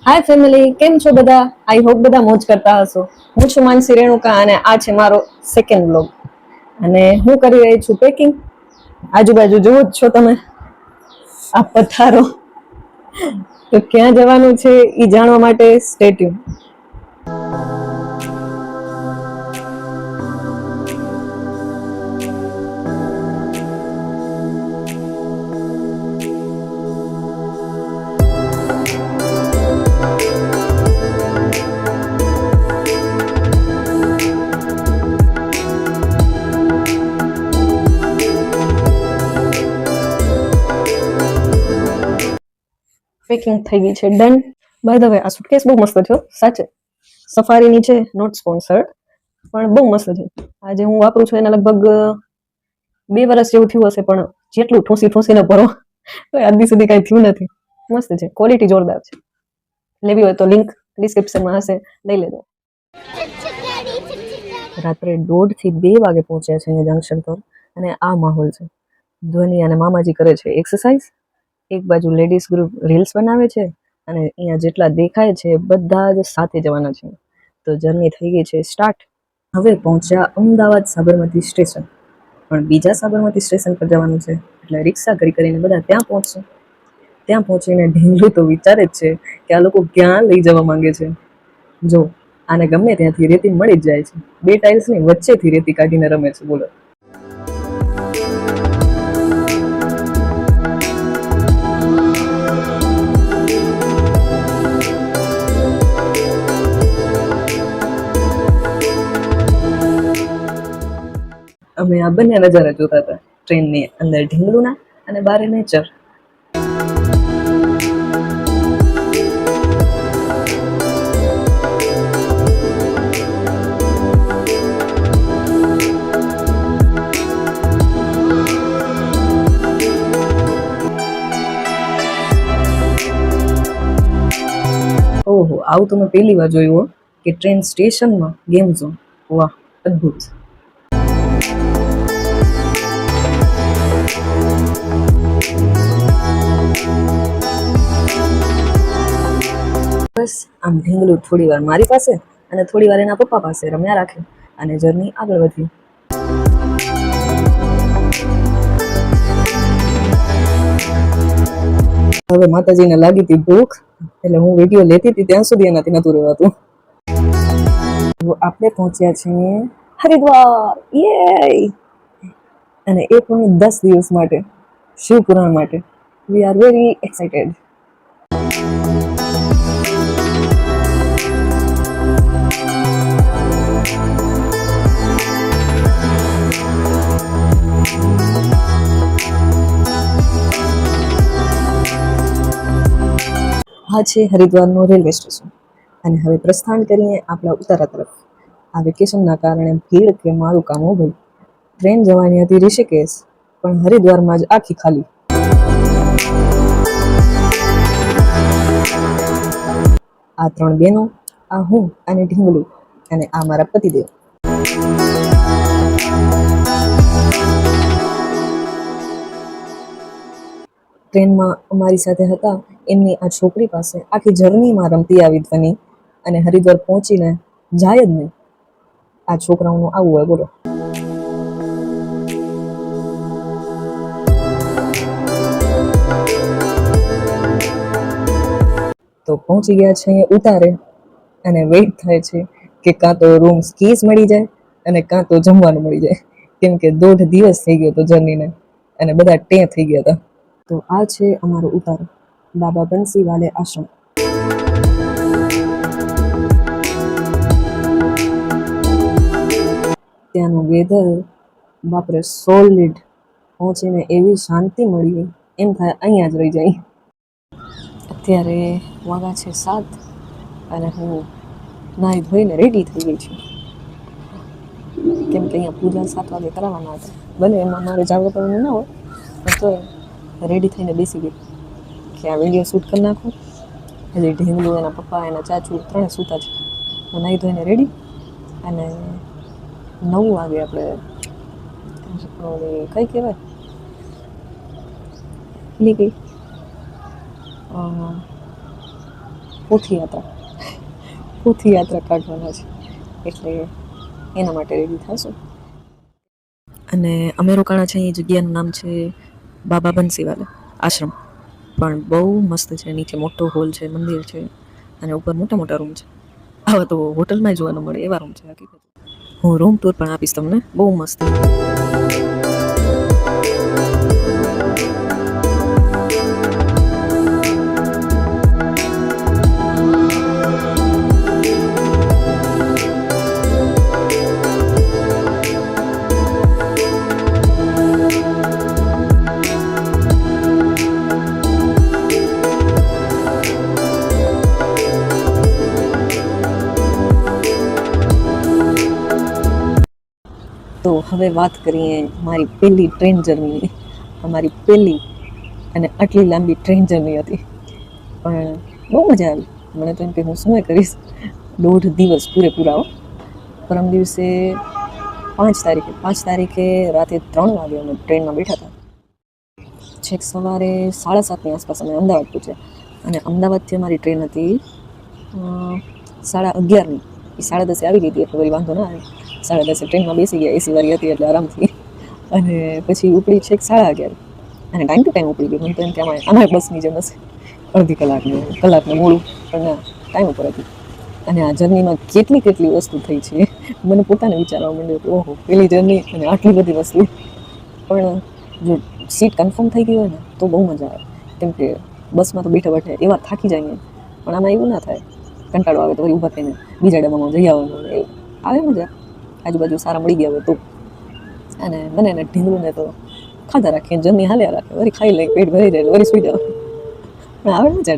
હાય family, કેમ છો બધા? આઈ હોપ બધા મોજ કરતા હશો. હું છું માનસી રેણુકા અને આ છે મારો સેકન્ડ બ્લોગ. અને હું કરી રહી છું પેકિંગ. આજુબાજુ જુઓ જ છો તમે, આ પથારો. તો ક્યાં જવાનું છે એ જાણવા માટે સ્ટે ટ્યુન. પેકિંગ થઈ ગઈ છે, ડન. બાય ધ વે આ સુટકેસ બહુ મસ્ત છે, સાચે. સફારીની છે, નોટ સ્પોન્સર્ડ, પણ બહુ મસ્ત છે. આજે હું વાપરું છું એના લગભગ 2 વર્ષ જેવું થયું હશે, પણ જેટલું ઠૂંસીને ભરો તો આજ દી સુધી કાંઈ થયું નથી. મસ્ત છે, ક્વોલિટી જોરદાર છે. લેવી હોય તો લિંક ડિસ્ક્રિપ્શનમાં હશે, લઈ લેજો. રાત્રે 1:30 થી 2 વાગે પહોંચ્યા છે અહીંયા જંકશન પર, અને આ માહોલ છે. ધ્વની અને મામાજી કરે છે એક્સરસાઇઝ. એક બાજુ લેડીઝ ગ્રુપ રીલ્સ બનાવે છે, અને અહીંયા જેટલા દેખાય છે બધા જ સાથે જવાના છે. તો જર્ની થઈ ગઈ છે સ્ટાર્ટ. હવે પહોંચ્યા અમદાવાદ સાબરમતી સ્ટેશન, પણ બીજા સાબરમતી સ્ટેશન પર જવાનું છે, એટલે રિક્ષા કરીને બધા ત્યાં પહોંચશે. ત્યાં પહોંચીને ઢીંગલું તો વિચારે જ છે કે આ લોકો ક્યાં લઈ જવા માંગે છે. જો આને ગમે ત્યાંથી રેતી મળી જ જાય છે. 2 ટાઇલ્સની વચ્ચેથી રેતી કાઢીને રમે છે, બોલો. અમે આ બંને નજારા જોતા હતા, ટ્રેનની અંદર ઢીંગલુના અને બારે નેચર. ઓહો, આવું તો મેં પહેલી વાર જોયું કે ટ્રેન સ્ટેશનમાં ગેમ ઝોન. વાહ, અદ્ભુત. બસ આમ ઢીંગલું થોડી વાર મારી પાસે અને થોડી વાર એના પપ્પા પાસે રમ્યા રાખે, અને જર્ની આગળ વધી. હવે માતાજીને લાગી હતી ભૂખ, એટલે હું વિડીયો લેતી હતી ત્યાં સુધી એનાથી નતું રહેવાતું. આપણે પહોંચ્યા છીએ હરિદ્વાર, યે! અને એ પણ 10 દિવસ માટે, શિવ પુરાણ માટે. We are very excited. આ છે હરિદ્વારનું રેલવે સ્ટેશન, અને હવે પ્રસ્થાન કરીએ આપણા ઉત્તરા તરફ. આ વેકેશનના કારણે ભીડ કે મારું કામ હો ભાઈ. ટ્રેન જવાની હતી ઋષિકેશ, પણ હરિદ્વારમાં જ આખી ખાલી. આ 3 બહેનો, આ હું અને ઢીંગલું, અને આ મારા પતિદેવ. ટ્રેનમાં અમારી સાથે હતા એમની આ છોકરી પાસે આખી જર્નીમાં રમતી આવી ધ્વની, અને હરિદ્વાર પહોંચીને જાય જ નહીં. આ છોકરાઓનું આવું હોય, બોલો. તો પહોંચી ગયા છે અહીંયા ઉતારે, અને વેઇટ થાય છે કે કાં તો રૂમ કીઝ મળી જાય અને કાં તો જમવાનું મળી જાય, કેમ કે 1.5 દિવસ થઈ ગયો હતો જર્નીને, અને બધા ટેં થઈ ગયા હતા. તો આ છે અમારો ઉતારો, બાબા બંસીવાલે આશ્રમ. ત્યાંનું વેધર બાપરે સોલિડ. પહોંચીને એવી શાંતિ મળી, એમ થાય અહીંયા જ રહી જાય. અત્યારે વાગા છે 7, અને હું નાહી ધોઈને રેડી થઈ ગઈ છું, કેમ કે અહીંયા પૂજા 7 વાગે કરાવવાના હતા. ભલે એમાં મારે જાગો કરવાનું ના હોય, પણ તો રેડી થઈને બેસી ગઈ કે આ વિડીયો શૂટ કરી નાખું. હજી ઢીંગલું, એના પપ્પા, એના ચાચુ 3 સૂતા છે. હું નાહી ધોઈને રેડી, અને 9 વાગે આપણે કઈ કહેવાય ભૂલી ગઈ, પોથી યાત્રા કાઢવાના છે, એટલે એના માટે રેડી થશું. અને અમે રોકાણા છે એ જગ્યાનું નામ છે બાબા બંસીવાલા આશ્રમ. પણ બહુ મસ્ત છે. નીચે મોટો હોલ છે, મંદિર છે, અને ઉપર મોટા મોટા રૂમ છે. આવા તો હોટલમાં જોવા ન મળે એવા રૂમ છે. હકીકત હું રૂમ ટૂર પણ આપીશ તમને, બહુ મસ્ત. તો હવે વાત કરીએ મારી પહેલી ટ્રેન જર્નીની. અમારી પહેલી અને આટલી લાંબી ટ્રેન જર્ની હતી, પણ બહુ મજા આવી. મને તો એમ કે હું શું કરીશ 1.5 દિવસ પૂરેપૂરા. પરમ દિવસે 5 તારીખે રાતે 3 વાગે અમે ટ્રેનમાં બેઠા હતા. છેક સવારે 7:30ની આસપાસ અમે અમદાવાદ પહોંચ્યા. અને અમદાવાદથી અમારી ટ્રેન હતી 11:30ની. એ 10:30 આવી ગઈ હતી એટલે વળી વાંધો ના આવે. 10:30 ટ્રેનમાં બેસી ગયા, એસી વાળી હતી એટલે આરામથી. અને પછી ઉપડી છેક 11:30. અને ટાઈમ ટુ ટાઈમ ઉપડી ગઈ. મને તો એમ કે અમારે બસની જેમ હશે, અડધી કલાકને મોડું, પણ ના, ટાઈમ ઉપર હતી. અને આ જર્નીમાં કેટલી વસ્તુ થઈ છે મને પોતાને વિચારવા માંડ્યું કે ઓહો, પેલી જર્ની અને આટલી બધી વસ્તુ. પણ જો સીટ કન્ફર્મ થઈ ગઈ હોય ને તો બહુ મજા આવે. કેમ કે બસમાં તો બેઠા એવા થાકી જાય, પણ આમાં એવું ના થાય. કંટાળો આવે તો વળી ઊભા થઈને બીજા ડબ્બામાં જઈ આવવાનું, એવું આવે મજા. આજુબાજુ સારા મળી ગયા હોય તો. અને મને ને ઢીંગલું તો ખાધા રાખીએ, જર્ની હાલ્યા રાખે, વળી ખાઈ લઈ, પેટ ભરી જાય, વળી સુઈ જાવ. પણ આવે મજા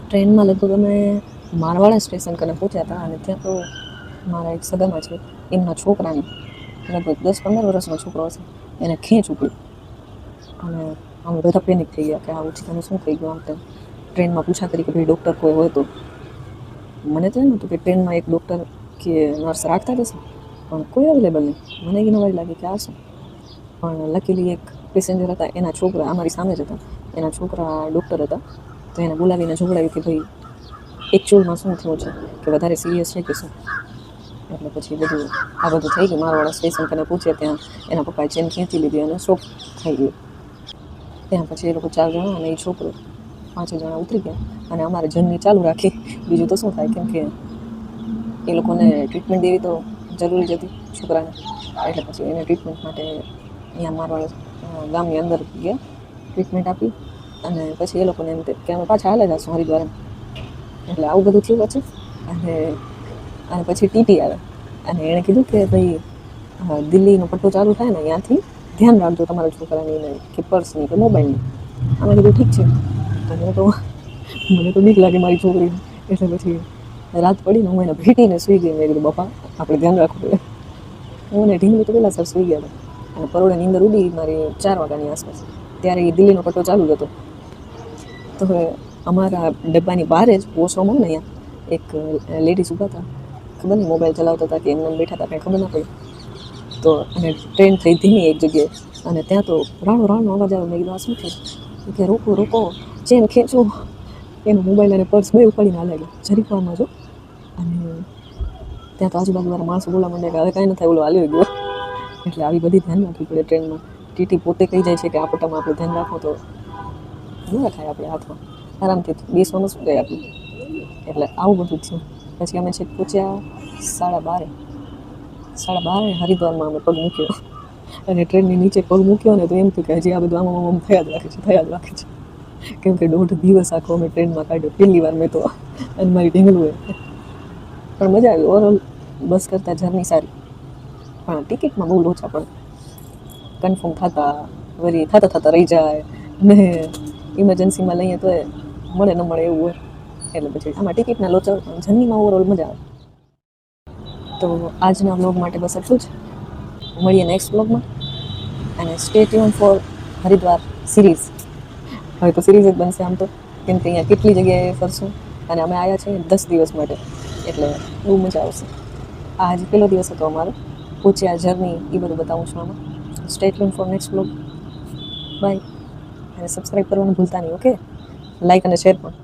ટ્રેનમાં લગભગ અમે મારવાડા સ્ટેશન કને પહોંચ્યા હતા. અને ત્યાં તો મારા એક સગામાં છે, એમના છોકરાને લગભગ 10-15 વર્ષનો છોકરો હશે, એને ખેંચ ઉપડી. અને અમે બધા પેનિક થઈ ગયા કે આ ઉછીકાનું શું થઈ ગયું. આમ તેમ ટ્રેનમાં પૂછા કરી કે ભાઈ ડૉક્ટર કોઈ હોય તો. મને તો એમ હતું કે ટ્રેનમાં એક ડૉક્ટર કે નર્સ રાખતા જશે, પણ કોઈ અવેલેબલ નહીં. મને એ નવાઈ લાગી કે આ શું. પણ લકીલી એક પેસેન્જર હતા, એના છોકરા અમારી સામે જ હતા, એના છોકરા ડૉક્ટર હતા. તો એને બોલાવીને જોવડાવ્યું કે ભાઈ એકચ્યુઅલમાં શું થયું છે, કે વધારે સિરિયસ છે કે શું. એટલે પછી બધું થઈ ગયું. મારવાડા સ્ટેશન કને પૂછે ત્યાં એના પપ્પાએ ચેન ખેંચી લીધી અને શોક થઈ ગયું. ત્યાં પછી એ લોકો 4 જણા અને એ છોકરો 5 જણા ઉતરી ગયા. અને અમારે જર્ની ચાલુ રાખી. બીજું તો શું થાય, કેમ કે એ લોકોને ટ્રીટમેન્ટ દેવી તો જરૂરી જ હતી છોકરાને. એટલે પછી એને ટ્રીટમેન્ટ માટે અહીંયા મારવાડા ગામની અંદર ગયા, ટ્રીટમેન્ટ આપી. અને પછી એ લોકોને એમ કે અમે પાછા હાલે જશું હરિદ્વાર. એટલે આવું બધું થયું પછી. અને પછી ટીટી આવે અને એણે કીધું કે ભાઈ દિલ્હીનો પટ્ટો ચાલુ થાય ને ત્યાંથી ધ્યાન રાખજો તમારા છોકરાની, કે પર્સની કે મોબાઈલની. અમે કીધું ઠીક છે. તો મને તો બીક લાગે મારી છોકરીને. એટલે પછી રાત પડીને હું એને ભેટીને સૂઈ ગઈ. મેં કીધું બાપા આપણે ધ્યાન રાખવું પડે. હું ને ઢીંગલી તો પહેલાં સર સૂઈ ગયા હતા. અને પરોળે નીંદર ઉડી મારી 4 વાગ્યાની આસપાસ. ત્યારે એ દિલ્હીનો પટ્ટો ચાલુ જ હતો. તો હવે અમારા ડબ્બાની બહાર જ વોશરૂમ હોય ને, અહીંયા એક લેડીઝ ઊભા હતા. ખબર નહીં મોબાઈલ ચલાવતા હતા કે એમને બેઠા હતા, કંઈ ખબર ના પડી. તો અને ટ્રેન થઈ ધીમી એક જગ્યાએ, અને ત્યાં તો રાણો અવાજ આવે. મેં કીધું આ શું થયું, કે રોકો ચેન ખેંચો. એનો મોબાઈલ અને પર્સ બે ઉપાડીને હાલે જરીક વારમાં જો. અને ત્યાં તો આજુબાજુવાળા માણસો બોલવા માંડ્યા કે હવે કાંઈ ન થાય, ઓલો હાલ્યો ગયો. એટલે આવી બધી ધ્યાન રાખવી પડે ટ્રેનમાં. ટીટી પોતે કહી જાય છે કે આ પટ્ટામાં આપણે ધ્યાન રાખો તો ન રખાય આપણે હાથમાં, આરામથી બેસવામાં શું જાય આપણું. એટલે આવું બધું થયું. પછી અમે છેક પહોંચ્યા 12:30 હરિદ્વારમાં અમે પગ મૂક્યો. અને ટ્રેનની નીચે પગ મૂક્યો ને તો એમ થયું કે હજી આ બધું આમ થયા જ રાખે છે. કેમ કે 1.5 દિવસ આખો અમે ટ્રેનમાં કાઢ્યો. પહેલી વાર મેં તો, અને મારી ઢીંગલું પણ મજા આવી. ઓવરઓલ બસ કરતાં જર્ની સારી, પણ ટિકિટમાં બહુ લોચા પડે. કન્ફર્મ થતા રહી જાય ને, ઇમરજન્સીમાં લઈએ તો મળે ન મળે એવું હોય. એટલે પછી આમાં ટિકિટના લોચા, જર્નીમાં ઓવરઓલ મજા આવે. તો આજના વ્લોગ માટે બસ એટલું જ. મળીએ નેક્સ્ટ વ્લોગમાં. અને stay tune four Haridwar series. હવે તો સિરીઝ જ બનશે આમ તો, કેમ કે અહીંયા કેટલી જગ્યાએ ફરશું. અને અમે આવ્યા છીએ 10 દિવસ માટે, એટલે બહુ મજા આવશે. આ હજી પહેલો દિવસ હતો અમારો. પહોંચ્યા, જર્ની, એ બધું બતાવું છું આમાં. Stay tune for next vlog. Bye. અને સબસ્ક્રાઈબ કરવાનું ભૂલતા નહીં, ઓકે? લાઈક અને શેર પણ.